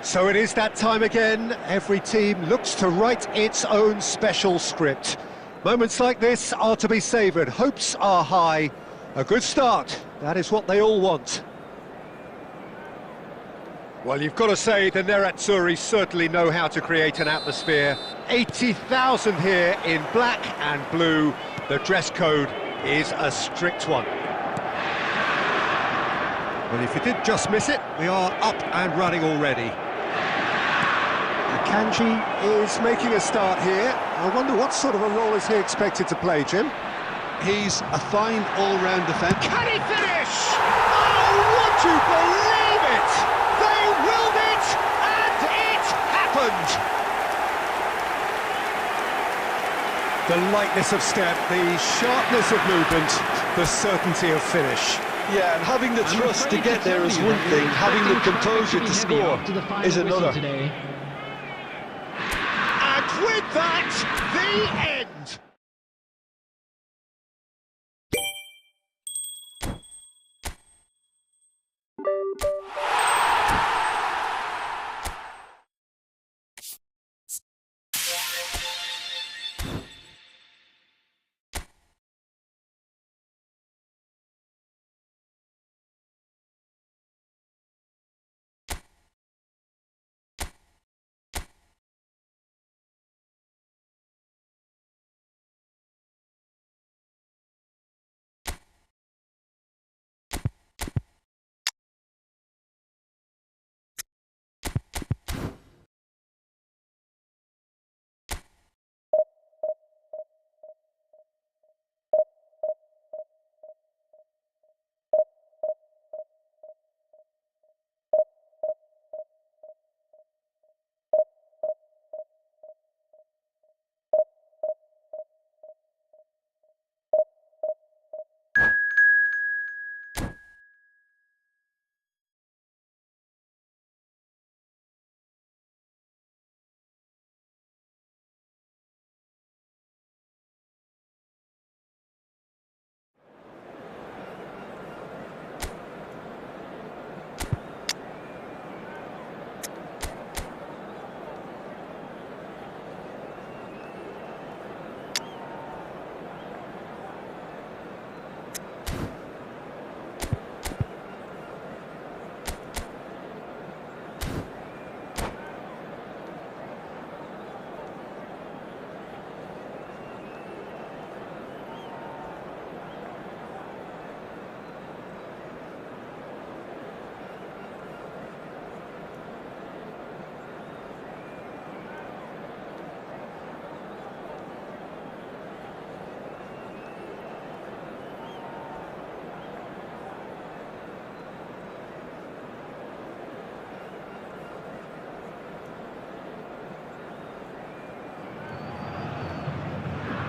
So it is that time again. Every team looks to write its own special script. Moments like this are to be savoured. Hopes are high. A good start, that is what they all want. Well, you've got to say the Nerazzurri certainly know how to create an atmosphere. 80,000 here in black and blue. The dress code is a strict one. Well, if you did just miss it, we are up and running already. Kanji is making a start here. I wonder what sort of a role is he expected to play, Jim? He's a fine all-round defender. Can he finish? Oh, would you believe it? They willed it, and it happened! The lightness of step, the sharpness of movement, the certainty of finish. Yeah, and having the trust to get there is one thing, having the composure to score is another. And with that, the end!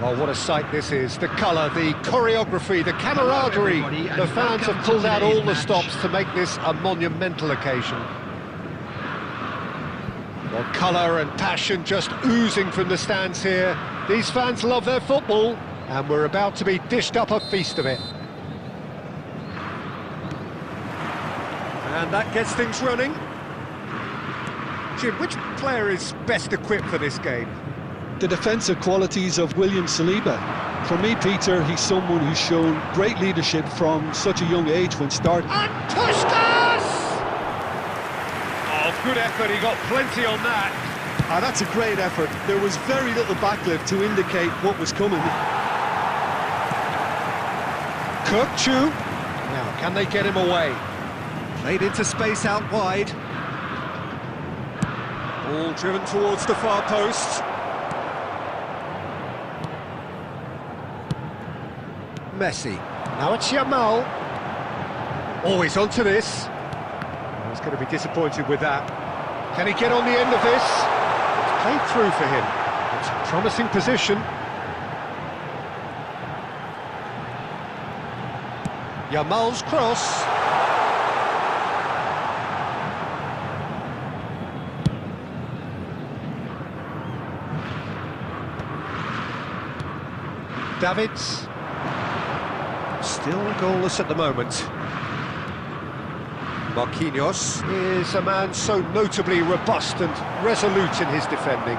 Oh, what a sight this is. The colour, the choreography, the camaraderie. The fans have pulled out all the stops to make this a monumental occasion. Well, colour and passion just oozing from the stands here. These fans love their football, and we're about to be dished up a feast of it. And that gets things running. Jim, which player is best equipped for this game? The defensive qualities of William Saliba. For me, Peter, he's someone who's shown great leadership from such a young age when starting. And Puskas! Oh, good effort, he got plenty on that. That's a great effort. There was very little backlift to indicate what was coming. Kirkchu. Now, can they get him away? Played into space out wide. Ball driven towards the far post. Messi. Now it's Yamal. Always onto this. He's going to be disappointed with that. Can he get on the end of this? It's played through for him. It's a promising position. Yamal's cross. Davids. Still goalless at the moment. Marquinhos is a man so notably robust and resolute in his defending.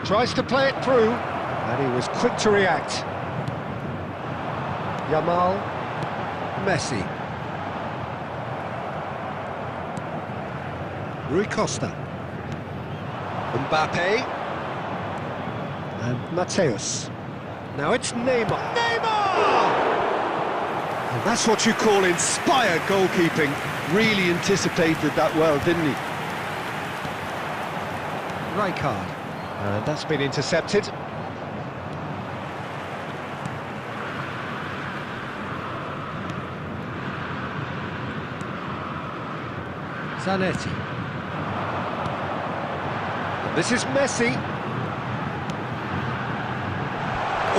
Tries to play it through, and he was quick to react. Yamal, Messi. Rui Costa. Mbappe. And Mateus. Now it's Neymar. Neymar! And that's what you call inspired goalkeeping. Really anticipated that well, didn't he? Rijkaard. And that's been intercepted. Zanetti. And this is Messi.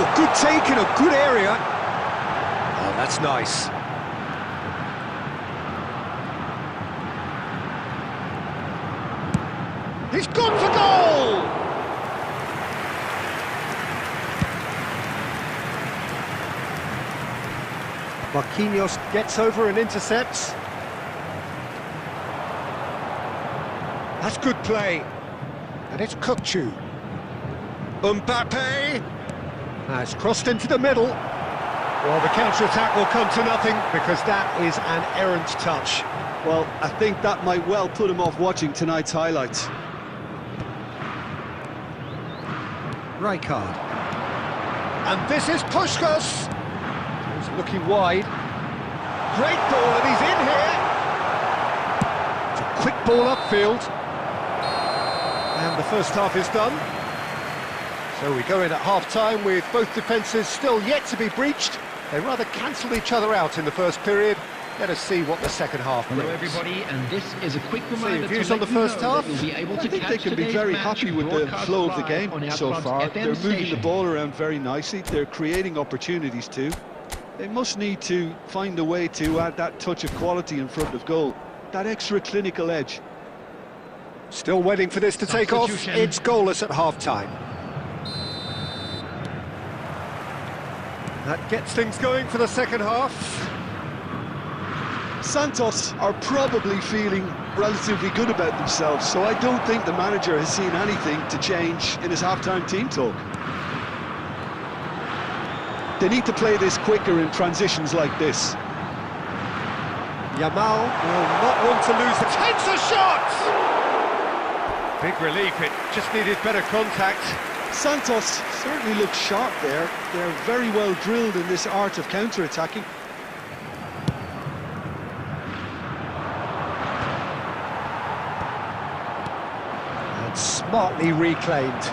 Oh, good take in a good area. Oh, that's nice. He's gone for goal! Marquinhos gets over and intercepts. That's good play. And it's goooo. Mbappe! Now it's crossed into the middle. Well, the counter-attack will come to nothing because that is an errant touch. Well, I think that might well put him off watching tonight's highlights. Rijkaard. And this is Puskás. He's looking wide. Great ball, and he's in here. It's a quick ball upfield. And the first half is done. So we go in at half-time with both defences still yet to be breached. They rather cancelled each other out in the first period. Let us see what the second half brings. Hello everybody, and this is a quick reminder views to on the let you first know half? that you'll be able I to think catch they can be today's very match happy with the broadcast flow of the live game on our so club's far. FM They're moving the station. ball around very nicely. They're creating opportunities too. They must need to find a way to add that touch of quality in front of goal. That extra clinical edge. Still waiting for this to take off. Substitution. It's goalless at half-time. That gets things going for the second half. Santos are probably feeling relatively good about themselves, so I don't think the manager has seen anything to change in his half-time team talk. They need to play this quicker in transitions like this. Yamal will not want to lose. Takes a shot! Big relief, it just needed better contact. Santos certainly looks sharp there. They're very well drilled in this art of counter-attacking. And smartly reclaimed.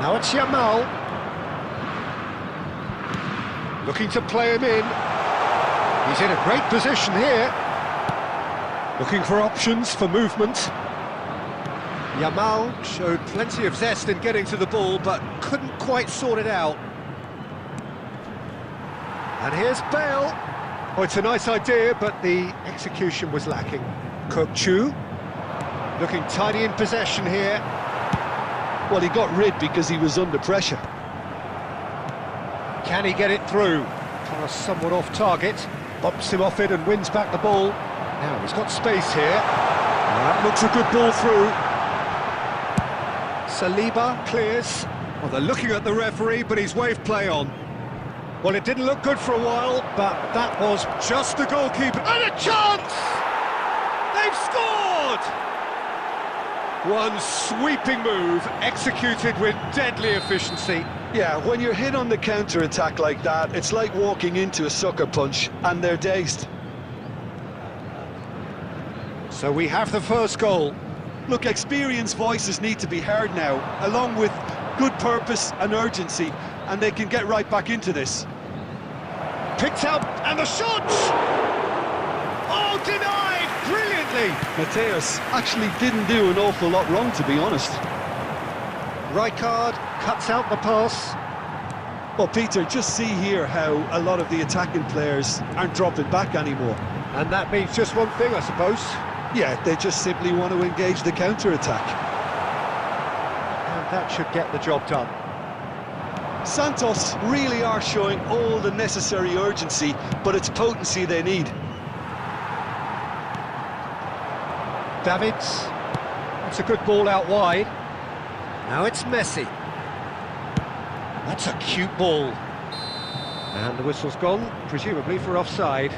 Now it's Yamal. Looking to play him in. He's in a great position here. Looking for options for movement. Yamal showed plenty of zest in getting to the ball, but couldn't quite sort it out. And here's Bale. Oh, it's a nice idea, but the execution was lacking. goooo, looking tidy in possession here. Well, he got rid because he was under pressure. Can he get it through? Pass somewhat off target, bumps him off it and wins back the ball. Now he's got space here. That looks a good ball through. Saliba clears. Well, they're looking at the referee, but he's waved play on. Well, it didn't look good for a while, but that was just the goalkeeper. And a chance! They've scored! One sweeping move, executed with deadly efficiency. Yeah, when you're hit on the counter-attack like that, it's like walking into a sucker punch, and they're dazed. So we have the first goal. Look, experienced voices need to be heard now, along with good purpose and urgency, and they can get right back into this. Picked out, and the shot! Oh, denied! Brilliantly! Mateus actually didn't do an awful lot wrong, to be honest. Rijkaard cuts out the pass. Well, Peter, just see here how a lot of the attacking players aren't dropping back anymore. And that means just one thing, I suppose. Yeah, they just simply want to engage the counter-attack. And that should get the job done. Santos really are showing all the necessary urgency, but it's potency they need. Davids. That's a good ball out wide. Now it's Messi. That's a cute ball. And the whistle's gone, presumably for offside.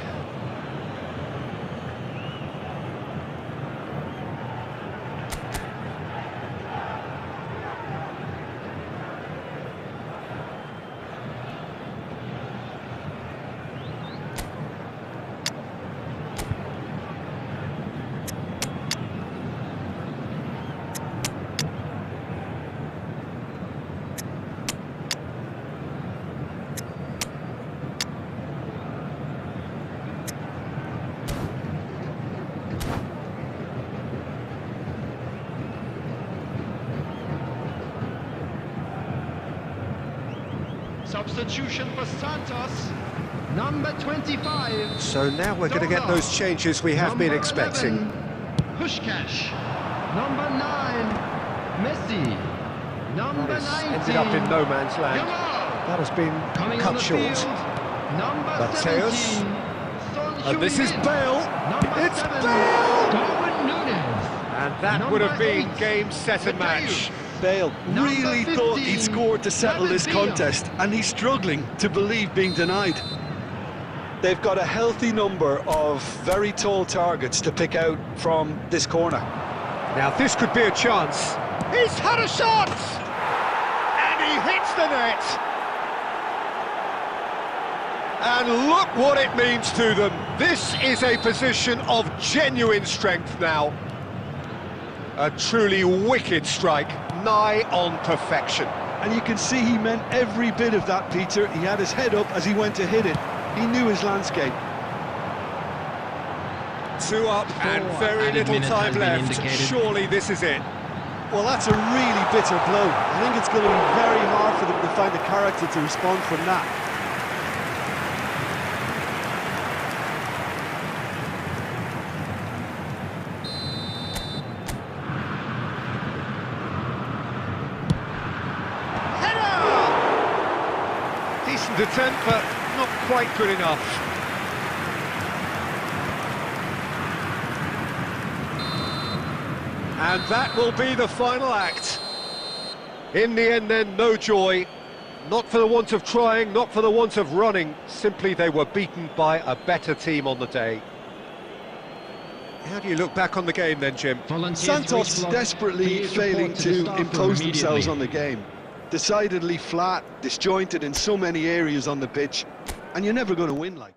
Substitution for Santos, number 25. So now we're going to get those changes we have been expecting. 11, Pushkash. Number 9, Messi. Number 19. Ended up in no man's land. Yamal. That has been Coming cut on the short. field, number Mateus. 17. And this is Bale. Number It's 7, Bale. Darwin Núñez. And that Number would have been 8, game, set and match. Bale Number really thought he'd 15, scored to settle this David Villa. contest, and he's struggling to believe being denied. They've got a healthy number of very tall targets to pick out from this corner. Now this could be a chance. He's had a shot! And he hits the net! And look what it means to them. This is a position of genuine strength now. A truly wicked strike, nigh on perfection. And you can see he meant every bit of that, Peter. He had his head up as he went to hit it. He knew his landscape. 2 up and very added little minutes time has been left. indicated. Surely this is it. Well, that's a really bitter blow. I think it's going to be very hard for them to find the character to respond from that. Decent attempt, but not quite good enough. And that will be the final act. In the end then, no joy. Not for the want of trying, not for the want of running. Simply they were beaten by a better team on the day. How do you look back on the game then, Jim? Santos desperately failing to impose themselves on the game. Decidedly flat, disjointed in so many areas on the pitch, and you're never going to win like.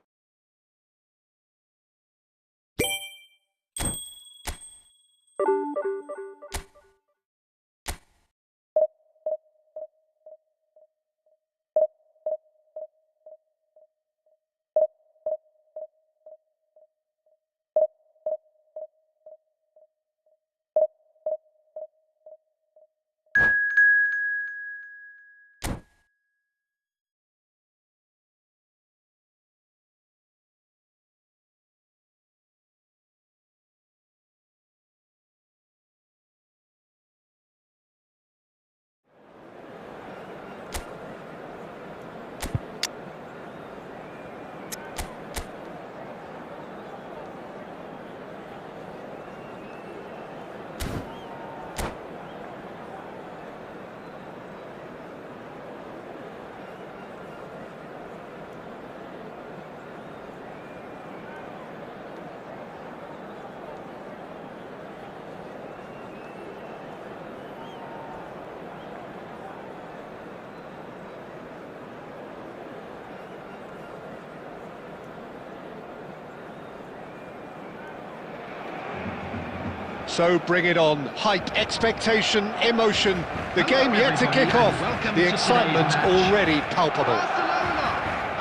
So bring it on. Hype, expectation, emotion. The game yet to kick off. The excitement already palpable.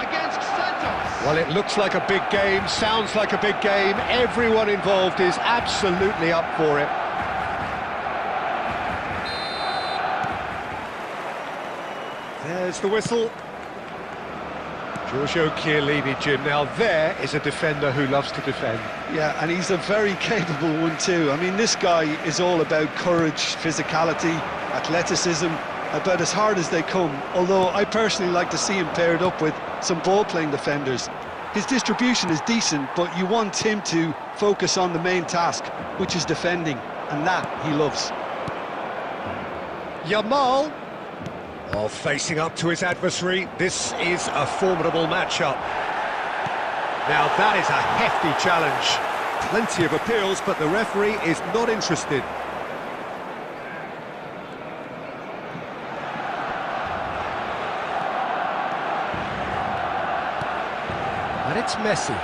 Against Santos. Well, it looks like a big game, sounds like a big game. Everyone involved is absolutely up for it. There's the whistle. Giorgio Chiellini, Jim. Now there is a defender who loves to defend. Yeah, and he's a very capable one too. I mean, this guy is all about courage, physicality, athleticism, about as hard as they come, although I personally like to see him paired up with some ball-playing defenders. His distribution is decent, but you want him to focus on the main task, which is defending, and that he loves. Yamal. Oh, facing up to his adversary, this is a formidable matchup. Now that is a hefty challenge. Plenty of appeals, but the referee is not interested. And it's Messi.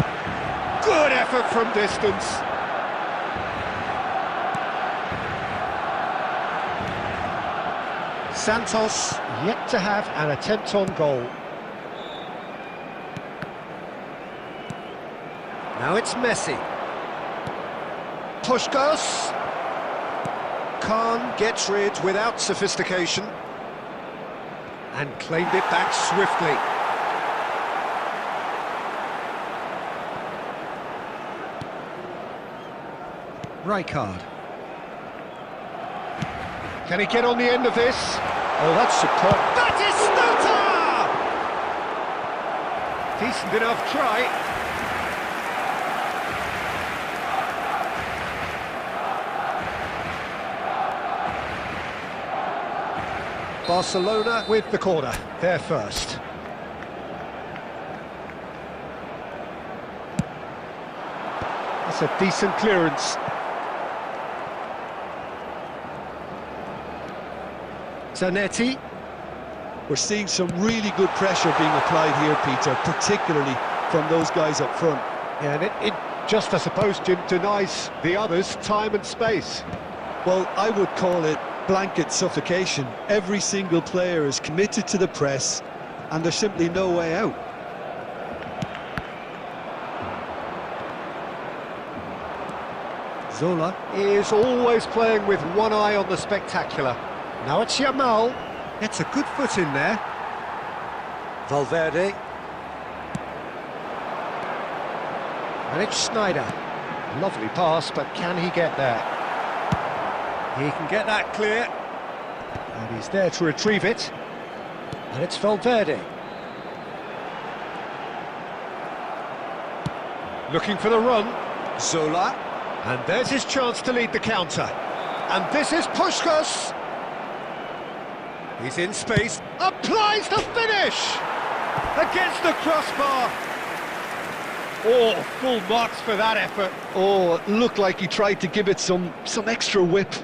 Good effort from distance. Santos yet to have an attempt on goal. Now it's Messi. Puskás. Khan gets rid without sophistication. And claimed it back swiftly. Rijkaard. Can he get on the end of this? Oh, that's superb. That is Stutter! Decent enough try. Barcelona with the corner, they're first. That's a decent clearance. Zanetti. We're seeing some really good pressure being applied here, Peter, particularly from those guys up front. Yeah, and it just, I suppose, Jim, denies the others time and space. Well, I would call it blanket suffocation. Every single player is committed to the press, and there's simply no way out. Zola is always playing with one eye on the spectacular. Now it's Yamal. Gets a good foot in there. Valverde. And it's Sneijder. Lovely pass, but can he get there? He can get that clear. And he's there to retrieve it. And it's Valverde. Looking for the run. Zola. And there's his chance to lead the counter. And this is Puskás. He's in space, applies the finish! Against the crossbar! Oh, full marks for that effort. Oh, it looked like he tried to give it some extra whip.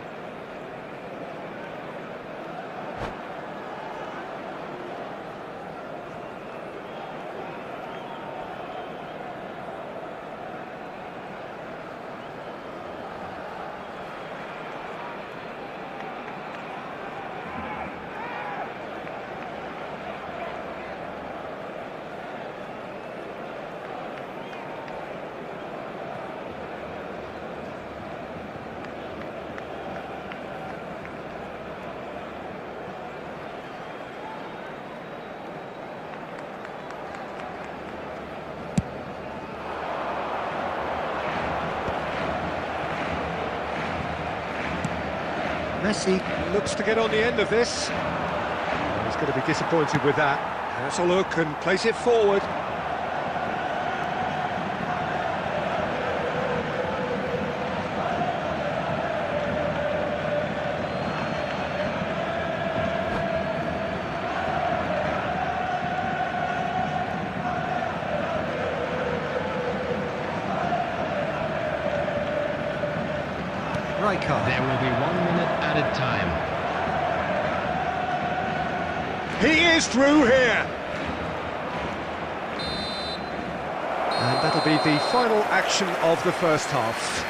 Messi looks to get on the end of this. He's going to be disappointed with that. Has a look and plays it forward. Rijkaard. There will be 1 minute added time. He is through here. And that'll be the final action of the first half.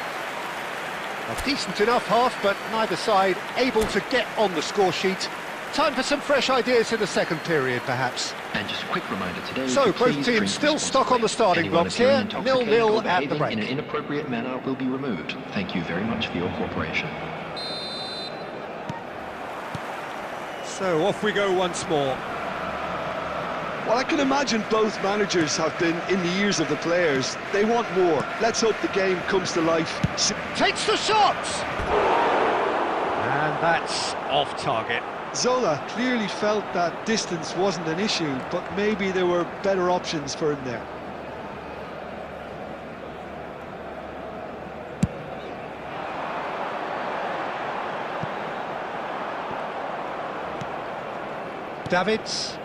A decent enough half, but neither side able to get on the score sheet. Time for some fresh ideas in the second period, perhaps. And just a quick reminder today. So, both teams still stuck on the starting blocks here. 0-0 at the break. In an inappropriate manner will be removed. Thank you very much for your cooperation. So, off we go once more. Well, I can imagine both managers have been in the ears of the players. They want more. Let's hope the game comes to life. Takes the shot! And that's off target. Zola clearly felt that distance wasn't an issue, but maybe there were better options for him there. Davids.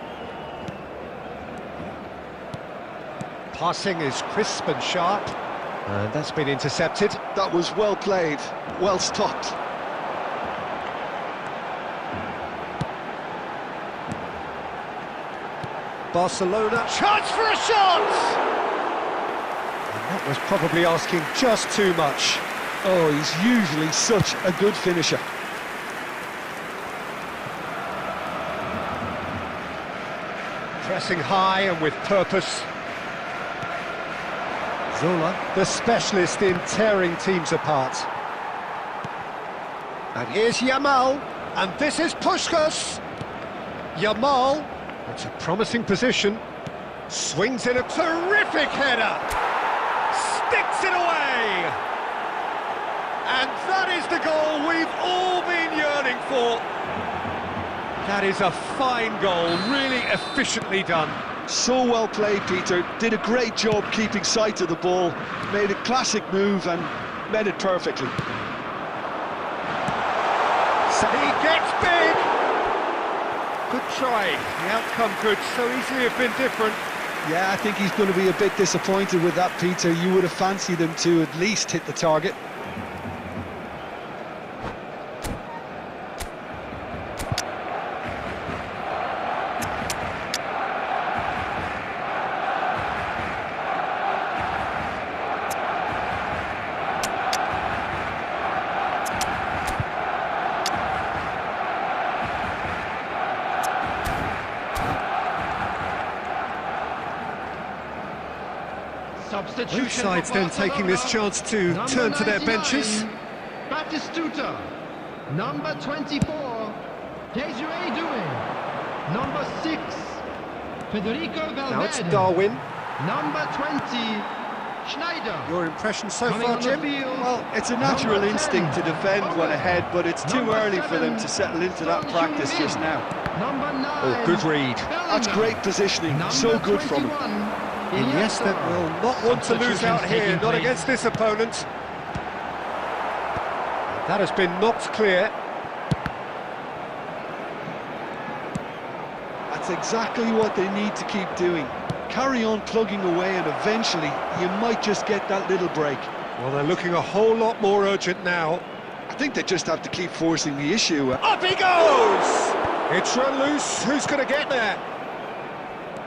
Passing is crisp and sharp, and that's been intercepted. That was well played, well stopped. Barcelona, chance for a shot! And that was probably asking just too much. Oh, he's usually such a good finisher. Pressing high and with purpose. Zola, the specialist in tearing teams apart. And here's Yamal, and this is Puskás. Yamal, it's a promising position. Swings in a terrific header. Sticks it away. And that is the goal we've all been yearning for. That is a fine goal, really efficiently done. So well played, Peter. Did a great job keeping sight of the ball, made a classic move and met it perfectly. So he gets big. Good try. The outcome could so easily have been different. Yeah, I think he's going to be a bit disappointed with that, Peter. You would have fancied him to at least hit the target. Both sides then taking this chance to turn to their benches. Batistuta, number 24, Desiree Doué, number 6, Federico Valverde. Now it's Darwin. Number 20, Schneider. Your impression so Coming far, on the Jim? field, Well, it's a natural number instinct 10, to defend one ahead, but it's too Number early for them 7, to settle into that Son practice Heung-min. just now. Number 9, Oh, good read. That's great positioning, so good from him. Iniesta will not want to lose out here, not against this opponent. That has been knocked clear. That's exactly what they need to keep doing. Carry on plugging away and eventually you might just get that little break. Well, they're looking a whole lot more urgent now. I think they just have to keep forcing the issue. Up he goes! It's run loose. Who's going to get there?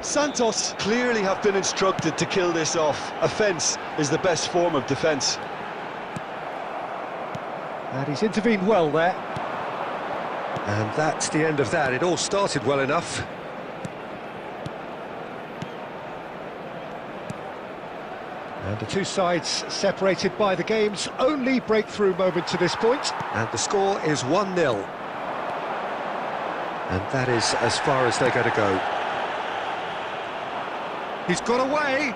Santos clearly have been instructed to kill this off. Offence is the best form of defence. And he's intervened well there. And that's the end of that. It all started well enough. And the two sides separated by the game's only breakthrough moment to this point. And the score is 1-0. And that is as far as they're going to go. He's got away.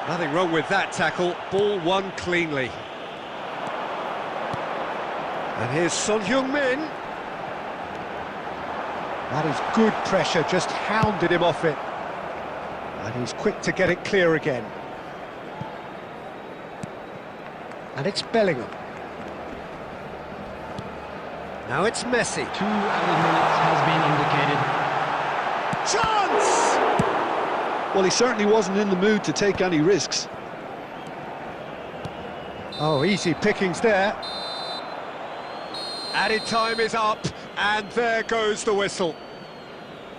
Nothing wrong with that tackle. Ball won cleanly. And here's Son Heung-min. That is good pressure, just hounded him off it. And he's quick to get it clear again. And it's Bellingham. Now it's Messi. 2 added minutes has been indicated. Chance! Well, he certainly wasn't in the mood to take any risks. Oh, easy pickings there. Added time is up, and there goes the whistle.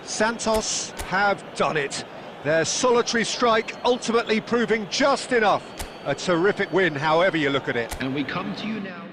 Santos have done it. Their solitary strike ultimately proving just enough. A terrific win, however you look at it. And we come to you now.